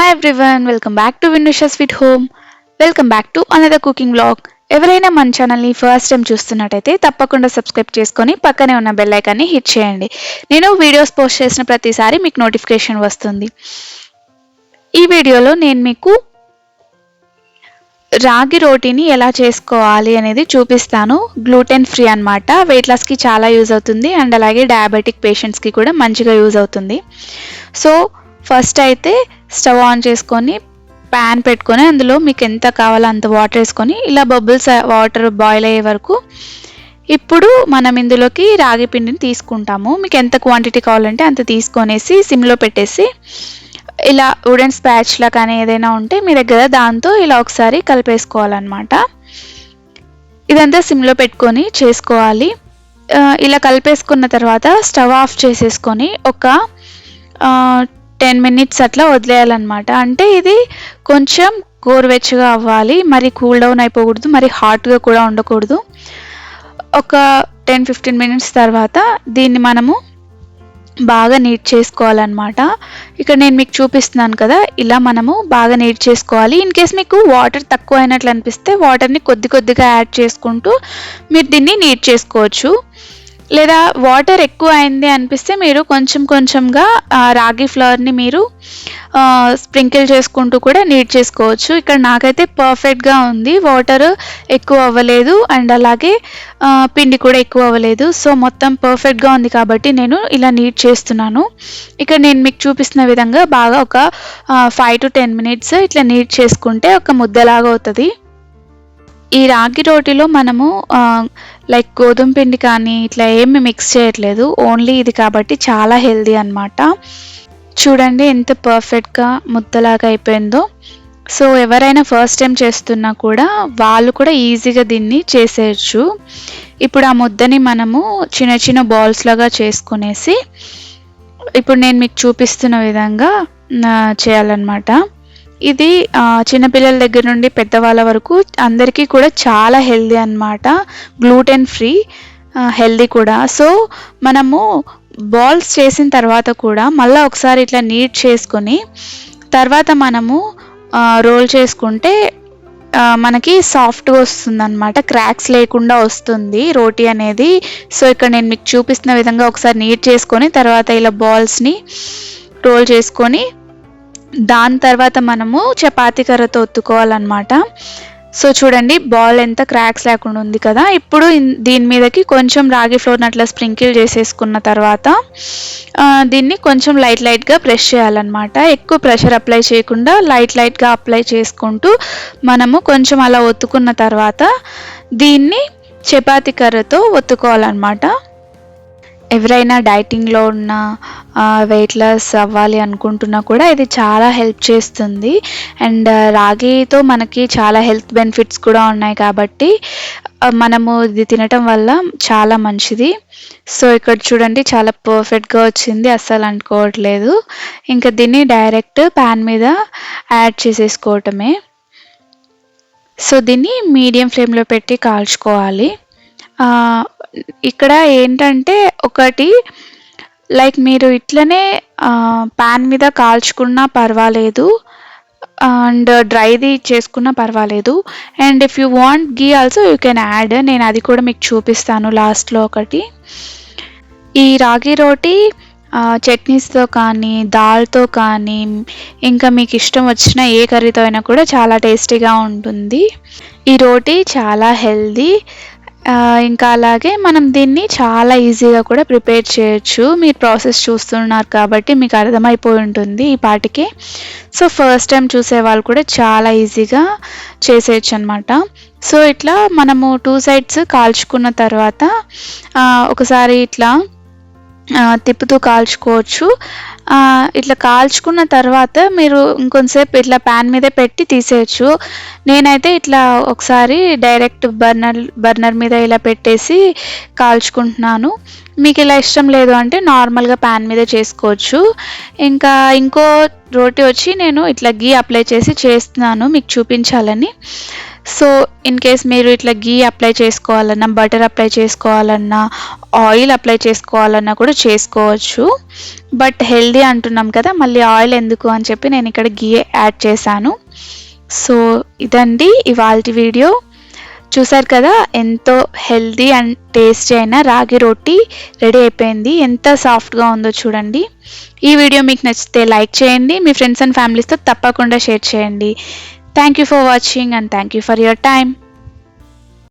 Hi everyone, welcome back to Vinusha Sweet Home. Welcome back to another cooking vlog. ఎవరైనా మన ఛానల్ని first time చూస్తున్నట్టయితే తప్పకుండా subscribe చేసుకొని పక్కనే ఉన్న బెల్ ఐకాన్ని హిట్ చేయండి. నేను వీడియోస్ పోస్ట్ చేసిన ప్రతిసారి మీకు నోటిఫికేషన్ వస్తుంది. ఈ వీడియోలో నేను మీకు రాగి రోటీని ఎలా చేసుకోవాలి అనేది చూపిస్తాను. గ్లూటెన్ ఫ్రీ అన్నమాట. వెయిట్ లాస్కి చాలా యూజ్ అవుతుంది అండ్ అలాగే డయాబెటిక్ పేషెంట్స్కి కూడా మంచిగా యూజ్ అవుతుంది. సో ఫస్ట్ అయితే స్టవ్ ఆన్ చేసుకొని ప్యాన్ పెట్టుకొని అందులో మీకు ఎంత కావాలో అంత వాటర్ వేసుకొని ఇలా బబుల్స్ వాటర్ బాయిల్ అయ్యే వరకు ఇప్పుడు మనం ఇందులోకి రాగి పిండిని తీసుకుంటాము. మీకు ఎంత క్వాంటిటీ కావాలంటే అంత తీసుకొనేసి సిమ్లో పెట్టేసి ఇలా వుడెన్ స్పాచ్లా కానీ ఏదైనా ఉంటే మీ దగ్గర దాంతో ఇలా ఒకసారి కలిపేసుకోవాలన్నమాట. ఇదంతా సిమ్లో పెట్టుకొని చేసుకోవాలి. ఇలా కలిపేసుకున్న తర్వాత స్టవ్ ఆఫ్ చేసేసుకొని ఒక 10 minutes అట్లా వదిలేయాలన్నమాట. అంటే ఇది కొంచెం గోరువెచ్చగా అవ్వాలి, మరి కూల్ డౌన్ అయిపోకూడదు, మరి హాట్గా కూడా ఉండకూడదు. ఒక 10-15 minutes తర్వాత దీన్ని మనము బాగా నీట్ చేసుకోవాలన్నమాట. ఇక్కడ నేను మీకు చూపిస్తున్నాను కదా, ఇలా మనము బాగా నీట్ చేసుకోవాలి. ఇన్ కేస్ మీకు వాటర్ తక్కువ అయినట్లు అనిపిస్తే వాటర్ని కొద్దిగా యాడ్ చేసుకుంటూ మీరు దీన్ని నీట్ చేసుకోవచ్చు. లేదా వాటర్ ఎక్కువ అయింది అనిపిస్తే మీరు కొంచెంగా రాగి ఫ్లవర్ని మీరు స్ప్రింకిల్ చేసుకుంటూ కూడా నీట్ చేసుకోవచ్చు. ఇక్కడ నాకైతే పర్ఫెక్ట్గా ఉంది, వాటర్ ఎక్కువ అవ్వలేదు అండ్ అలాగే పిండి కూడా ఎక్కువ అవ్వలేదు. సో మొత్తం పర్ఫెక్ట్గా ఉంది కాబట్టి నేను ఇలా నీట్ చేస్తున్నాను. ఇక్కడ నేను మీకు చూపిస్తున్న విధంగా బాగా ఒక 5 to 10 minutes ఇట్లా నీట్ చేసుకుంటే ఒక ముద్దలాగా అవుతుంది. ఈ రాగి రోటీలో మనము లైక్ గోధుమ పిండి కానీ ఇట్లా ఏమి మిక్స్ చేయట్లేదు, ఓన్లీ ఇది కాబట్టి చాలా హెల్దీ అన్నమాట. చూడండి ఎంత పర్ఫెక్ట్గా ముద్దలాగా అయిపోయిందో. సో ఎవరైనా ఫస్ట్ టైం చేస్తున్నా కూడా వాళ్ళు కూడా ఈజీగా దీన్ని చేసేయచ్చు. ఇప్పుడు ఆ ముద్దని మనము చిన్న బాల్స్ లాగా చేసుకునేసి ఇప్పుడు నేను మీకు చూపిస్తున్న విధంగా చేయాలన్నమాట. ఇది చిన్నపిల్లల దగ్గర నుండి పెద్దవాళ్ళ వరకు అందరికీ కూడా చాలా హెల్దీ అన్నమాట. గ్లూటెన్ ఫ్రీ, హెల్దీ కూడా. సో మనము బాల్స్ చేసిన తర్వాత కూడా మళ్ళీ ఒకసారి ఇట్లా నీట్ చేసుకొని తర్వాత మనము రోల్ చేసుకుంటే మనకి సాఫ్ట్గా వస్తుంది అన్నమాట, క్రాక్స్ లేకుండా వస్తుంది రోటీ అనేది. సో ఇక్కడ నేను మీకు చూపిస్తున్న విధంగా ఒకసారి నీట్ చేసుకొని తర్వాత ఇలా బాల్స్ని రోల్ చేసుకొని దాని తర్వాత మనము చపాతీ కర్రతో ఒత్తుకోవాలన్నమాట. సో చూడండి బాల్ ఎంత క్రాక్స్ లేకుండా ఉంది కదా. ఇప్పుడు దీని మీదకి కొంచెం రాగి ఫ్లోర్ని అట్లా స్ప్రింకిల్ చేసేసుకున్న తర్వాత దీన్ని కొంచెం లైట్గా ప్రెస్ చేయాలన్నమాట. ఎక్కువ ప్రెషర్ అప్లై చేయకుండా లైట్గా అప్లై చేసుకుంటూ మనము కొంచెం అలా ఒత్తుకున్న తర్వాత దీన్ని చపాతీ కర్రతో ఒత్తుకోవాలన్నమాట. ఎవరైనా డైటింగ్లో ఉన్న వెయిట్ లాస్ అవ్వాలి అనుకుంటున్నా కూడా ఇది చాలా హెల్ప్ చేస్తుంది. అండ్ రాగితో మనకి చాలా హెల్త్ బెనిఫిట్స్ కూడా ఉన్నాయి కాబట్టి మనము ఇది తినటం వల్ల చాలా మంచిది. సో ఇక్కడ చూడండి చాలా పర్ఫెక్ట్గా వచ్చింది, అస్సలు అంటుకోవట్లేదు. ఇంకా దీన్ని డైరెక్ట్ ప్యాన్ మీద యాడ్ చేసేసుకోవటమే. సో దీన్ని మీడియం ఫ్లేమ్లో పెట్టి కాల్చుకోవాలి. ఇక్కడ ఏంటంటే ఒకటి లైక్ మీరు ఇట్లనే ప్యాన్ మీద కాల్చుకున్నా పర్వాలేదు అండ్ డ్రైది చేసుకున్నా పర్వాలేదు. And if you want ghee also you can add. నేను అది కూడా మీకు చూపిస్తాను లాస్ట్లో ఒకటి. ఈ రాగి రోటీ చట్నీస్తో కానీ దాల్తో కానీ ఇంకా మీకు ఇష్టం వచ్చిన ఏ కర్రీతో అయినా కూడా చాలా టేస్టీగా ఉంటుంది. ఈ రోటీ చాలా హెల్దీ. ఇంకా అలాగే మనం దీన్ని చాలా ఈజీగా కూడా ప్రిపేర్ చేయొచ్చు. మీరు ప్రాసెస్ చూస్తున్నారు కాబట్టి మీకు అర్థమైపోయి ఉంటుంది ఈ పాటికి. సో ఫస్ట్ టైం చూసే వాళ్ళు కూడా చాలా ఈజీగా చేసేయచ్చు అనమాట. సో ఇట్లా మనము 2 sides కాల్చుకున్న తర్వాత ఒకసారి ఇట్లా తిప్పుతూ కాల్చుకోవచ్చు. ఇట్లా కాల్చుకున్న తర్వాత మీరు ఇంకొంతసేపు ఇట్లా ప్యాన్ మీద పెట్టి తీసేయచ్చు. నేనైతే ఇట్లా ఒకసారి డైరెక్ట్ బర్నర్ మీద ఇలా పెట్టేసి కాల్చుకుంటున్నాను. మీకు ఇలా ఇష్టం లేదు అంటే నార్మల్గా ప్యాన్ మీద చేసుకోవచ్చు. ఇంకా ఇంకో రోటీ వచ్చి నేను ఇట్లా గీ అప్లై చేసి చేస్తున్నాను మీకు చూపించాలని. సో ఇన్ కేస్ మీరు ఇట్లా గీ అప్లై చేసుకోవాలన్నా, బటర్ అప్లై చేసుకోవాలన్నా, ఆయిల్ అప్లై చేసుకోవాలన్నా కూడా చేసుకోవచ్చు. బట్ హెల్దీ అంటున్నాం కదా, మళ్ళీ ఆయిల్ ఎందుకు అని చెప్పి నేను ఇక్కడ గీ యాడ్ చేశాను. సో ఇదండి ఇవాల్టి వీడియో. చూసారు కదా, ఎంతో హెల్దీ అండ్ టేస్టీ అయిన రాగి రోటీ రెడీ అయిపోయింది. ఎంత సాఫ్ట్గా ఉందో చూడండి. ఈ వీడియో మీకు నచ్చితే లైక్ చేయండి, మీ ఫ్రెండ్స్ అండ్ ఫ్యామిలీస్తో తప్పకుండా షేర్ చేయండి. Thank you for watching and thank you for your time.